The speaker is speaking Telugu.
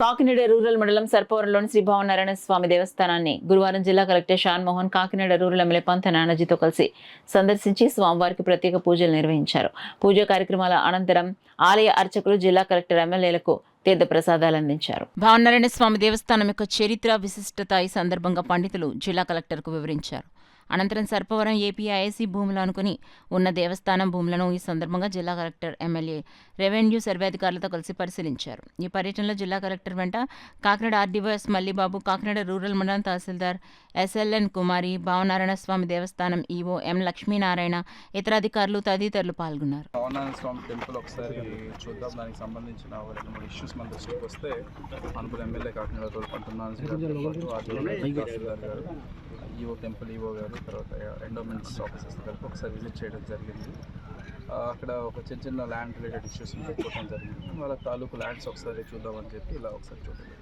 కాకినాడ రూరల్ మండలం సర్పవరంలోని శ్రీ భావనారాయణ స్వామి దేవస్థానాన్ని గురువారం జిల్లా collector Shan Mohan Kakinada rural MLA Panta నానాజీతో కలిసి సందర్శించి స్వామివారికి ప్రత్యేక పూజలు నిర్వహించారు. పూజా కార్యక్రమాల అనంతరం ఆలయ అర్చకులు జిల్లా కలెక్టర్ ఎమ్మెల్యేలకు తీర్థ ప్రసాదాలు అందించారు. భావనారాయణ స్వామి దేవస్థానం యొక్క చరిత్ర విశిష్టత ఈ సందర్భంగా పండితులు జిల్లా కలెక్టర్కు వివరించారు. అనంతరం సర్పవరం ఏపీఐఐసి భూములు అనుకుని ఉన్న దేవస్థానం భూములను ఈ సందర్భంగా జిల్లా కలెక్టర్, ఎమ్మెల్యే, రెవెన్యూ సర్వేధికారులతో కలిసి పరిశీలించారు. ఈ పర్యటనలో జిల్లా కలెక్టర్ వెంట Kakinada RDO S Mallibabu, Kakinada rural మండలం తహసీల్దార్ ఎస్ఎల్ఎన్ కుమారి, భావనారాయణ స్వామి దేవస్థానం ఈవో ఎం లక్ష్మీనారాయణ, ఇతర అధికారులు తదితరులు పాల్గొన్నారు. భావనారాయణ స్వామి టెంపుల్ ఒకసారి చూద్దాం. దానికి సంబంధించిన 2-3 ఇష్యూస్ మన దృష్టికి వస్తే అనుకున్న ఎమ్మెల్యే కాకినాడ రోజు ఈవో టెంపుల్ ఈవో గారు, తర్వాత ఎండోమెంట్స్ ఆఫీసర్స్ గారికి ఒకసారి విజిట్ చేయడం జరిగింది. అక్కడ ఒక చిన్న ల్యాండ్ రిలేటెడ్ ఇష్యూస్ పెట్టడం జరిగింది. వాళ్ళ తాలూకు ల్యాండ్స్ ఒకసారి చూద్దామని చెప్పి ఇలా ఒకసారి చూడండి.